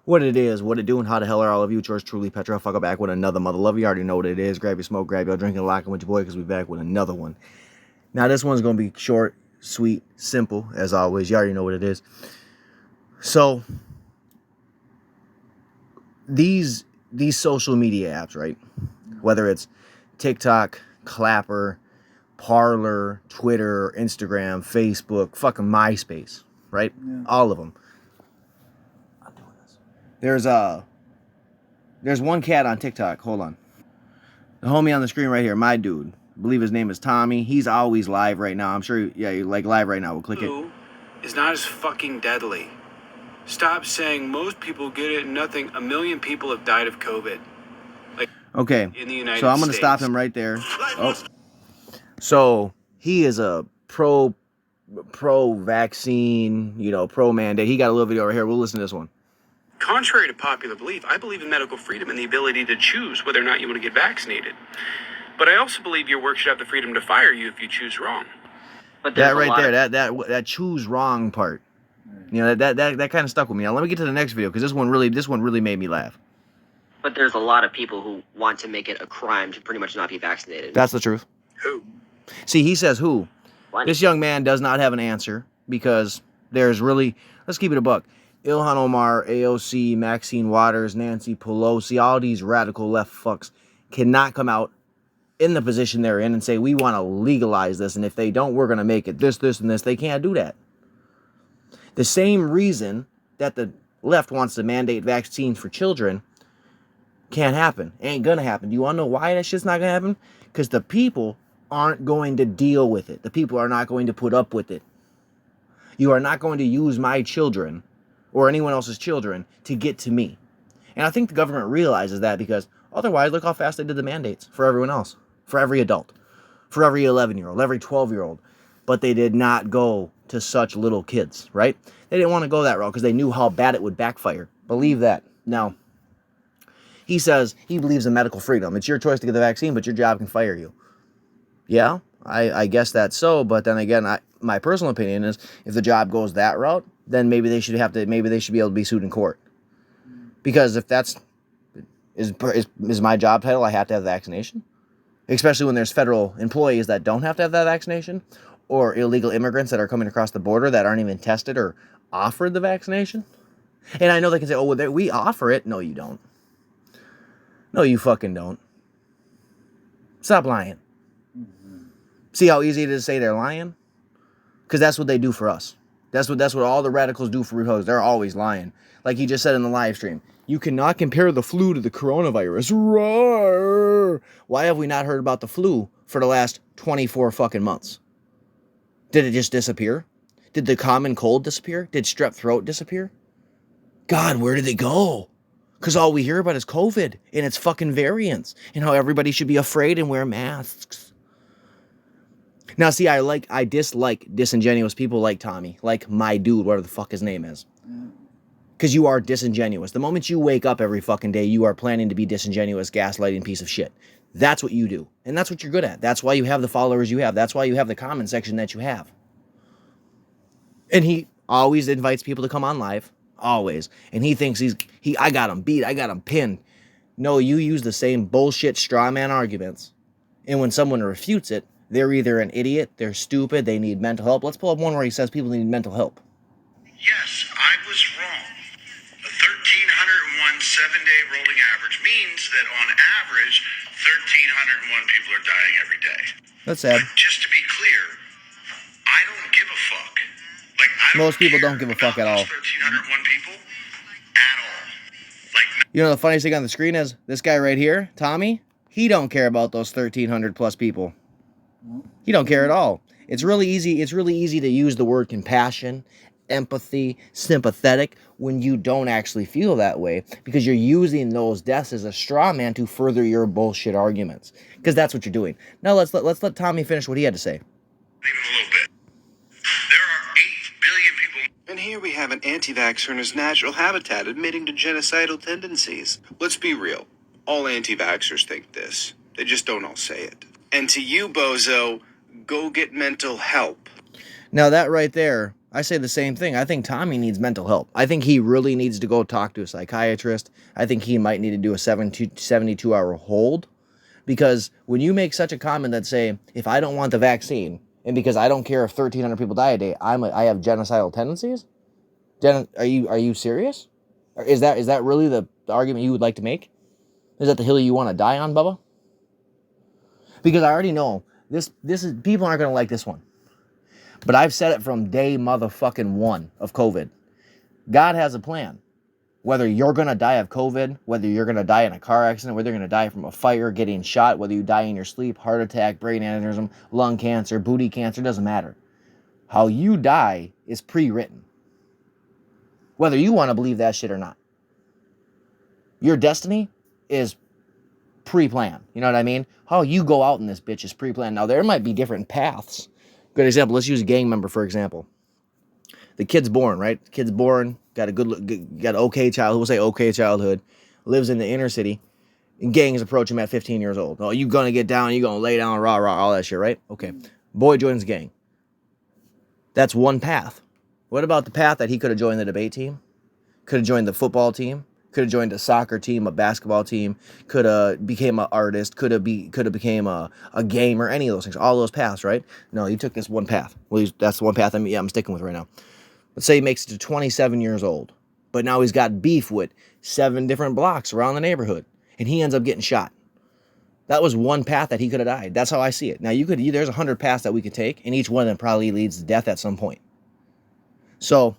What it is, what it doing, how the hell are all of you? George Truly Petra, fuck back with another mother love. You already know what it is. Grab your smoke, grab your drink, and lock in with your boy, because we back with another one. Now this one's gonna be short, sweet, simple, as always. You already know what it is. So these social media apps, right? Whether it's TikTok, Clapper, Parler, Twitter, Instagram, Facebook, fucking MySpace, right? Yeah. All of them. I'm doing this. There's one cat on TikTok. Hold on. The homie on the screen right here, my dude. I believe his name is Tommy. He's always live right now. I'm sure, yeah, you're like live right now. We'll click it. Is not as fucking deadly. Stop saying most people get it and nothing. 1 million people have died of COVID. Like, okay, in the United so I'm going to States. stop him right there. Oh. So he is a pro vaccine, pro mandate. He got a little video right here. We'll listen to this one. Contrary to popular belief, I believe in medical freedom and the ability to choose whether or not you want to get vaccinated. But I also believe your work should have the freedom to fire you if you choose wrong. But that right there, that choose wrong part, that kind of stuck with me. Now let me get to the next video, because this one really made me laugh. But there's a lot of people who want to make it a crime to pretty much not be vaccinated. That's the truth. Who? See, he says who. What? This young man does not have an answer, because there's really, let's keep it a buck, Ilhan Omar, AOC, Maxine Waters, Nancy Pelosi, all these radical left fucks cannot come out in the position they're in and say, we want to legalize this, and if they don't, we're going to make it this, and this. They can't do that. The same reason that the left wants to mandate vaccines for children can't happen. Ain't going to happen. Do you want to know why that shit's not going to happen? Because the people aren't going to deal with it. The people are not going to put up with it. You are not going to use my children or anyone else's children to get to me. And I think the government realizes that, because otherwise, look how fast they did the mandates for everyone else, for every adult, for every 11-year-old, every 12-year-old. But they did not go to such little kids, right? They didn't want to go that route because they knew how bad it would backfire. Believe that. Now, he says he believes in medical freedom. It's your choice to get the vaccine, but your job can fire you. Yeah, I guess that's so. But then again, my personal opinion is, if the job goes that route, then maybe they should be able to be sued in court. Because if that's is my job title, I have to have the vaccination. Especially when there's federal employees that don't have to have that vaccination, or illegal immigrants that are coming across the border that aren't even tested or offered the vaccination. And I know they can say, oh, well, we offer it. No, you don't. No, you fucking don't. Stop lying. See how easy it is to say they're lying? Because that's what they do for us. That's what all the radicals do for Republicans. They're always lying. Like he just said in the live stream, you cannot compare the flu to the coronavirus. Roar! Why have we not heard about the flu for the last 24 fucking months? Did it just disappear? Did the common cold disappear? Did strep throat disappear? God, where did they go? Because all we hear about is COVID and its fucking variants, and how everybody should be afraid and wear masks. Now, see, I dislike disingenuous people like Tommy, like my dude, whatever the fuck his name is. Because you are disingenuous. The moment you wake up every fucking day, you are planning to be disingenuous, gaslighting piece of shit. That's what you do. And that's what you're good at. That's why you have the followers you have. That's why you have the comment section that you have. And he always invites people to come on live. Always. And he thinks I got him beat. I got him pinned. No, you use the same bullshit straw man arguments. And when someone refutes it, they're either an idiot, they're stupid, they need mental help. Let's pull up one where he says people need mental help. Yes, I was wrong. A 1,301 7-day rolling average means that on average, 1,301 people are dying every day. That's sad. But just to be clear, I don't give a fuck. Most people don't give a fuck at all. 1,301 people at all. You know the funniest thing on the screen is this guy right here, Tommy. He don't care about those 1,300 plus people. He don't care at all. It's really easy. It's really easy to use the word compassion, empathy, sympathetic when you don't actually feel that way, because you're using those deaths as a straw man to further your bullshit arguments. Because that's what you're doing. Now let's let Tommy finish what he had to say. Even a little bit. There are 8 billion people. And here we have an anti-vaxxer in his natural habitat admitting to genocidal tendencies. Let's be real. All anti-vaxxers think this. They just don't all say it. And to you, bozo, go get mental help. Now that right there, I say the same thing. I think Tommy needs mental help. I think he really needs to go talk to a psychiatrist. I think he might need to do a 72-hour hold. Because when you make such a comment that say, if I don't want the vaccine, and because I don't care if 1,300 people die a day, I have genocidal tendencies? Are you serious? Or is that really the argument you would like to make? Is that the hill you want to die on, Bubba? Because I already know this is, people aren't going to like this one. But I've said it from day motherfucking one of COVID. God has a plan. Whether you're going to die of COVID, whether you're going to die in a car accident, whether you're going to die from a fire, getting shot, whether you die in your sleep, heart attack, brain aneurysm, lung cancer, booty cancer, doesn't matter. How you die is pre-written. Whether you want to believe that shit or not. Your destiny is pre-planned. You know what I mean? How you go out in this bitch is pre-planned. Now, there might be different paths. Good example. Let's use a gang member, for example. The kid's born, right? The kid's born, got an okay childhood. We'll say okay childhood. Lives in the inner city. And gangs approach him at 15 years old. Oh, you gonna get down, you gonna lay down, rah, rah, all that shit, right? Okay. Boy joins the gang. That's one path. What about the path that he could have joined the debate team? Could have joined the football team? Could have joined a soccer team, a basketball team? Could have became an artist? Could have became a gamer? Any of those things. All those paths, right? No, he took this one path. Well, that's the one path I'm sticking with right now. Let's say he makes it to 27 years old, but now he's got beef with 7 different blocks around the neighborhood, and he ends up getting shot. That was one path that he could have died. That's how I see it. Now, there's 100 paths that we could take, and each one of them probably leads to death at some point. So,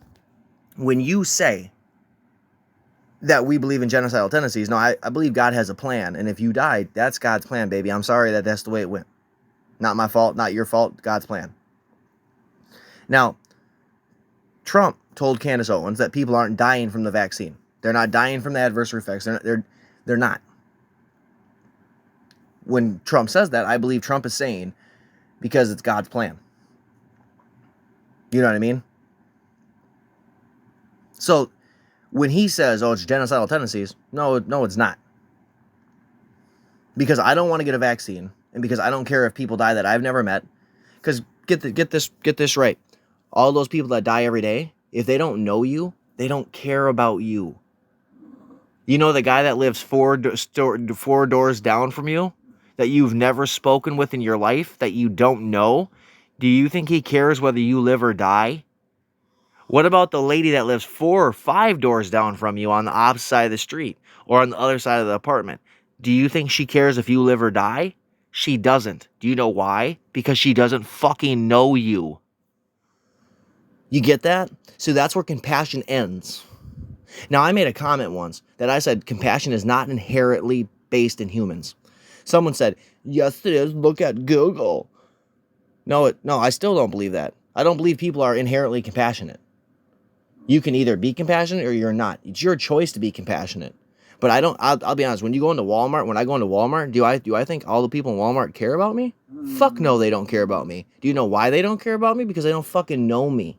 when you say that we believe in genocidal tendencies, no, I believe God has a plan, and if you died, that's God's plan, baby. I'm sorry that's the way it went. Not my fault, not your fault, God's plan. Now, Trump told Candace Owens that people aren't dying from the vaccine. They're not dying from the adverse effects. They're not. When Trump says that, I believe Trump is saying because it's God's plan. You know what I mean? So when he says, oh, it's genocidal tendencies, no, it's not. Because I don't want to get a vaccine, and because I don't care if people die that I've never met. Because get this right. All those people that die every day, if they don't know you, they don't care about you. You know the guy that lives four doors down from you, that you've never spoken with in your life, that you don't know? Do you think he cares whether you live or die? What about the lady that lives 4 or 5 doors down from you on the opposite side of the street or on the other side of the apartment? Do you think she cares if you live or die? She doesn't. Do you know why? Because she doesn't fucking know you. You get that? So that's where compassion ends. Now, I made a comment once that I said compassion is not inherently based in humans. Someone said, yes, it is. Look at Google. No, I still don't believe that. I don't believe people are inherently compassionate. You can either be compassionate or you're not. It's your choice to be compassionate. But I'll be honest, when I go into Walmart, do I think all the people in Walmart care about me? Fuck no, they don't care about me. Do you know why they don't care about me? Because they don't fucking know me.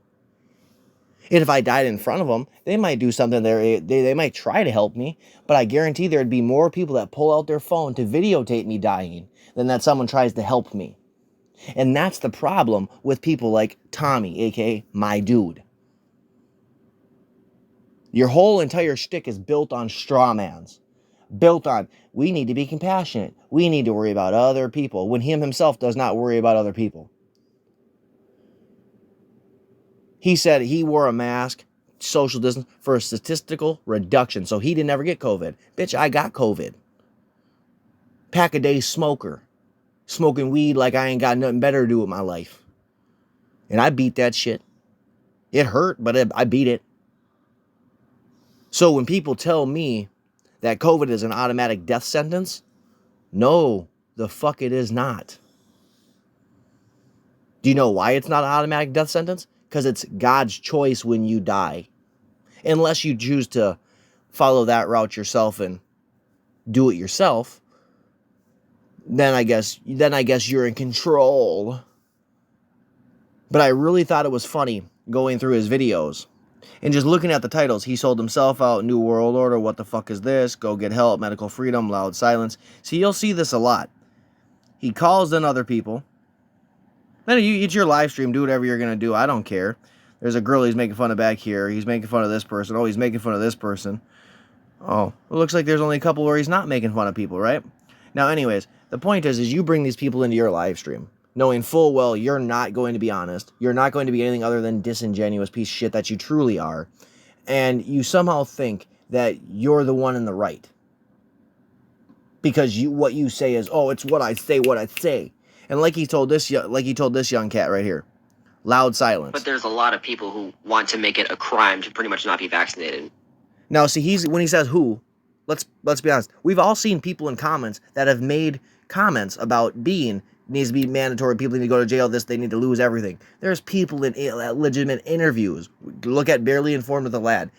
And if I died in front of them, they might do something there. They might try to help me, but I guarantee there'd be more people that pull out their phone to videotape me dying than that someone tries to help me. And that's the problem with people like Tommy, aka my dude. Your whole entire shtick is built on straw mans. Built on, we need to be compassionate. We need to worry about other people, when him himself does not worry about other people. He said he wore a mask, social distance, for a statistical reduction, so he didn't ever get COVID. Bitch, I got COVID. Pack-a-day smoker. Smoking weed like I ain't got nothing better to do with my life. And I beat that shit. It hurt, but I beat it. So when people tell me that COVID is an automatic death sentence, no, the fuck it is not. Do you know why it's not an automatic death sentence? Because it's God's choice when you die. Unless you choose to follow that route yourself and do it yourself, then I guess you're in control. But I really thought it was funny going through his videos and just looking at the titles. He sold himself out, New World Order, what the fuck is this? Go get help, medical freedom, loud silence. See, you'll see this a lot. He calls in other people. Man, it's your live stream. Do whatever you're going to do. I don't care. There's a girl he's making fun of back here. He's making fun of this person. Oh, he's making fun of this person. Oh, it looks like there's only a couple where he's not making fun of people, right? Now, anyways, the point is you bring these people into your live stream, knowing full well you're not going to be honest. You're not going to be anything other than disingenuous piece of shit that you truly are. And you somehow think that you're the one in the right. Because what you say is, oh, it's what I say. And like he told this young cat right here, loud silence. But there's a lot of people who want to make it a crime to pretty much not be vaccinated. Now, see, when he says who, let's be honest. We've all seen people in comments that have made comments about needs to be mandatory. People need to go to jail. They need to lose everything. There's people in legitimate interviews. Look at Barely Informed with the Lad.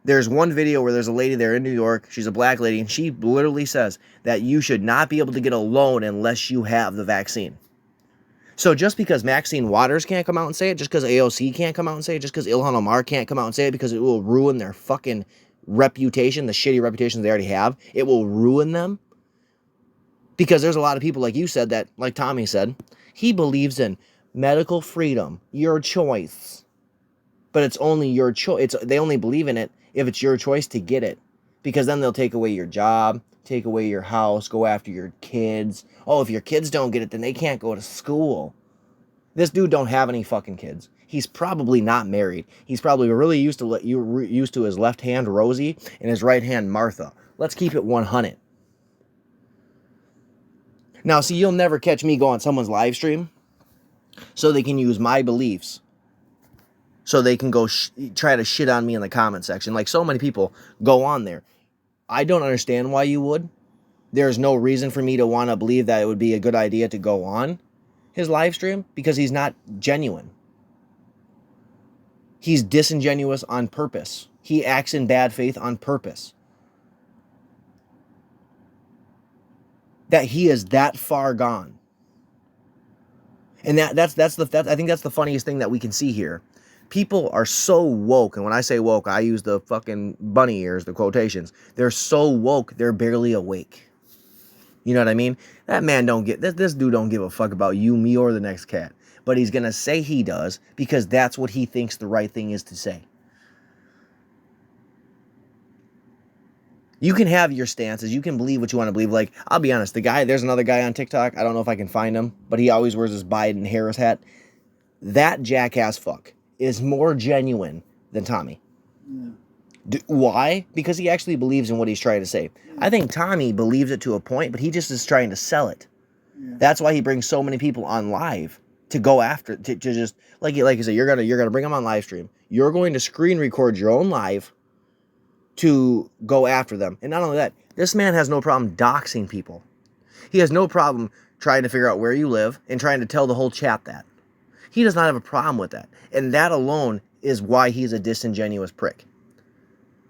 There's one video where there's a lady there in New York. She's a black lady, and she literally says that you should not be able to get a loan unless you have the vaccine. So just because Maxine Waters can't come out and say it, just because AOC can't come out and say it, just because Ilhan Omar can't come out and say it because it will ruin their fucking reputation, the shitty reputation they already have, it will ruin them. Because there's a lot of people, like you said, that, like Tommy said, he believes in medical freedom, your choice. But it's only your choice. They only believe in it if it's your choice to get it. Because then they'll take away your job, take away your house, go after your kids. Oh, if your kids don't get it, then they can't go to school. This dude don't have any fucking kids. He's probably not married. He's probably really used to his left hand, Rosie, and his right hand, Martha. Let's keep it 100. Now, see, you'll never catch me go on someone's live stream so they can use my beliefs. So they can go try to shit on me in the comment section. Like so many people go on there. I don't understand why you would. There's no reason for me to want to believe that it would be a good idea to go on his live stream because he's not genuine. He's disingenuous on purpose. He acts in bad faith on purpose. That he is that far gone. And I think that's the funniest thing that we can see here. People are so woke, and when I say woke, I use the fucking bunny ears, the quotations. They're so woke, they're barely awake. You know what I mean? That man this dude don't give a fuck about you, me, or the next cat. But he's gonna say he does, because that's what he thinks the right thing is to say. You can have your stances, you can believe what you want to believe. Like, I'll be honest, there's another guy on TikTok, I don't know if I can find him, but he always wears his Biden Harris hat. That jackass fuck is more genuine than Tommy. Yeah. Why? Because he actually believes in what he's trying to say. Yeah. I think Tommy believes it to a point, but he just is trying to sell it. Yeah. That's why he brings so many people on live to go after, to just, like you said, you're gonna bring them on live stream. You're going to screen record your own live to go after them. And not only that, this man has no problem doxing people. He has no problem trying to figure out where you live and trying to tell the whole chat that. He does not have a problem with that. And that alone is why he's a disingenuous prick.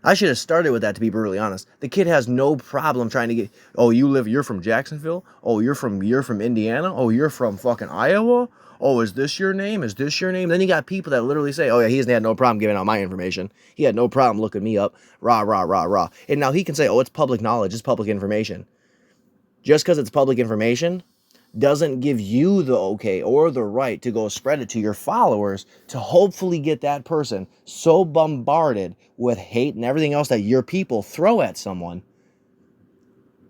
I should have started with that, to be brutally honest. The kid has no problem trying to get, oh, you're from Jacksonville? Oh, you're from Indiana? Oh, you're from fucking Iowa? Oh, is this your name? Is this your name? Then you got people that literally say, oh yeah, he hasn't had no problem giving out my information. He had no problem looking me up. Rah, rah, rah, rah. And now he can say, oh, it's public knowledge. It's public information. Just because it's public information doesn't give you the okay or the right to go spread it to your followers to hopefully get that person so bombarded with hate and everything else that your people throw at someone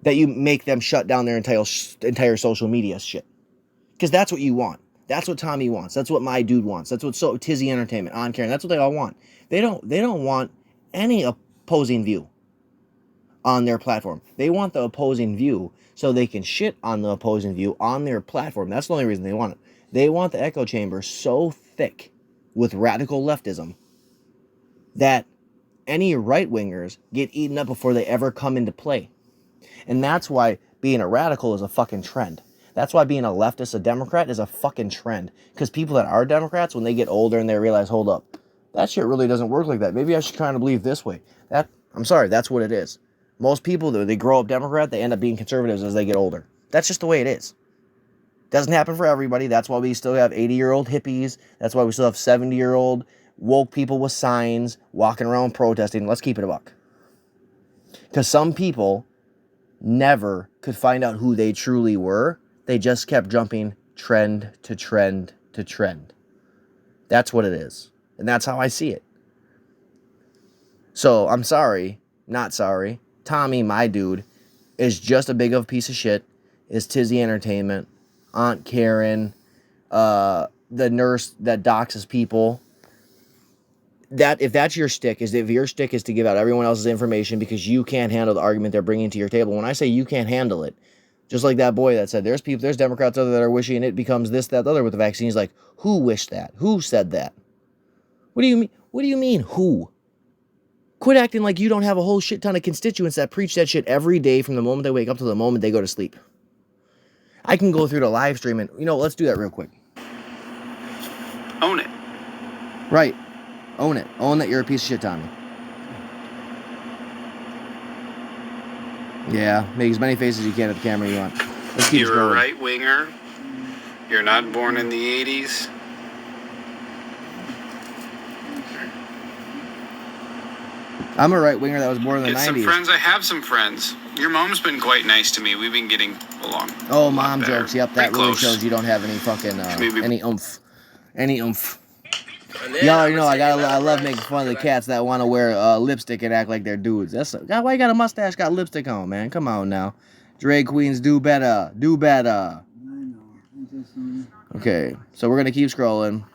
that you make them shut down their entire social media shit. Because that's what you want. That's what Tommy wants. That's what my dude wants. That's what Tizzy Entertainment, On Karen, that's what they all want. They don't want any opposing view on their platform. They want the opposing view so they can shit on the opposing view on their platform. That's the only reason they want it. They want the echo chamber so thick with radical leftism that any right-wingers get eaten up before they ever come into play. And that's why being a radical is a fucking trend. That's why being a leftist, a Democrat, is a fucking trend. Because people that are Democrats, when they get older and they realize, hold up, that shit really doesn't work like that. Maybe I should kind of believe this way. I'm sorry, that's what it is. Most people, they grow up Democrat, they end up being conservatives as they get older. That's just the way it is. Doesn't happen for everybody. That's why we still have 80-year-old hippies. That's why we still have 70-year-old woke people with signs walking around protesting. Let's keep it a buck. Because some people never could find out who they truly were. They just kept jumping trend to trend to trend. That's what it is. And that's how I see it. So I'm sorry, not sorry. Tommy, my dude, is just a big of a piece of shit. Is Tizzy Entertainment, Aunt Karen, the nurse that doxes people. That if that's your stick, is if your stick is to give out everyone else's information because you can't handle the argument they're bringing to your table. When I say you can't handle it, just like that boy that said, there's Democrats out there that are wishing it becomes this, that, the other with the vaccine. He's like, who wished that? Who said that? What do you mean? What do you mean, who? Quit acting like you don't have a whole shit ton of constituents that preach that shit every day from the moment they wake up to the moment they go to sleep. I can go through the live stream and, let's do that real quick. Own it. Right. Own it. Own that you're a piece of shit, Tommy. Yeah, make as many faces as you can at the camera you want. Let's keep You're a right winger. You're not born in the 80s. I'm a right winger that was born in the Get 90s. some friends. I have some friends. Your mom's been quite nice to me. We've been getting along. Oh, mom jokes. Yep, that Pretty really close. shows you don't have any fucking any oomph. Any oomph. Then You already know I love making fun of the cats that want to wear lipstick and act like they're dudes. Why you got a mustache, got lipstick on, man? Come on now. Drag queens, do better. Do better. Okay, so we're gonna keep scrolling.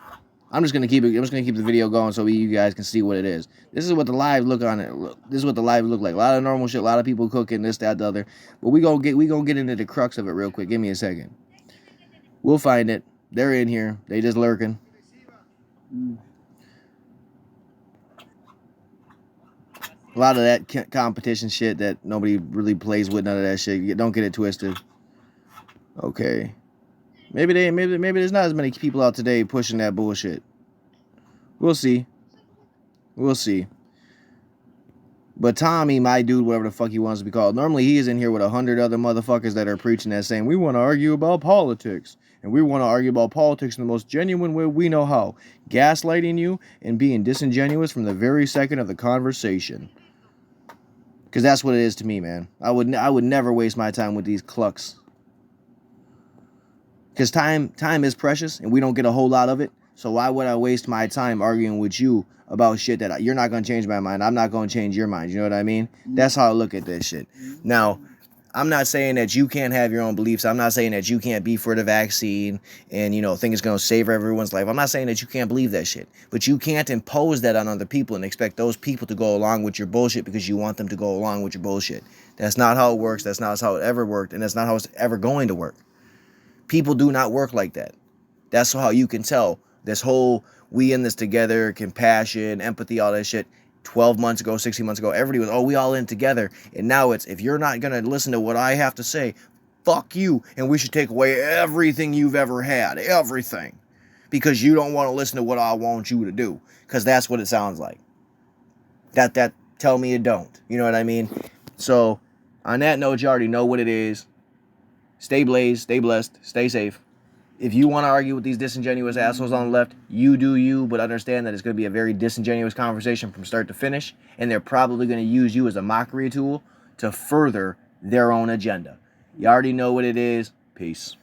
I'm just gonna keep the video going so you guys can see what it is. This is what the live look on it. This is what the live look like. A lot of normal shit, a lot of people cooking this, that, the other. But we gonna get into the crux of it real quick. Give me a second. We'll find it. They're in here. They just lurking. A lot of that competition shit that nobody really plays with. None of that shit. Don't get it twisted. Okay. Maybe there's not as many people out today pushing that bullshit. We'll see. We'll see. But Tommy, my dude, whatever the fuck he wants to be called, normally he is in here with 100 other motherfuckers that are preaching that saying, we want to argue about politics. And we want to argue about politics in the most genuine way we know how. Gaslighting you and being disingenuous from the very second of the conversation. Because that's what it is to me, man. I would never waste my time with these clucks. Because time is precious and we don't get a whole lot of it. So why would I waste my time arguing with you about shit that you're not going to change my mind? I'm not going to change your mind. You know what I mean? That's how I look at this shit. Now, I'm not saying that you can't have your own beliefs. I'm not saying that you can't be for the vaccine and, think it's going to save everyone's life. I'm not saying that you can't believe that shit. But you can't impose that on other people and expect those people to go along with your bullshit because you want them to go along with your bullshit. That's not how it works. That's not how it ever worked. And that's not how it's ever going to work. People do not work like that. That's how you can tell. This whole we in this together, compassion, empathy, all that shit. 12 months ago, 16 months ago, everybody was, we all in together. And now it's, if you're not going to listen to what I have to say, fuck you. And we should take away everything you've ever had. Everything. Because you don't want to listen to what I want you to do. Because that's what it sounds like. That tell me you don't. You know what I mean? So, on that note, you already know what it is. Stay blazed, stay blessed, stay safe. If you want to argue with these disingenuous assholes on the left, you do you, but understand that it's going to be a very disingenuous conversation from start to finish, and they're probably going to use you as a mockery tool to further their own agenda. You already know what it is. Peace.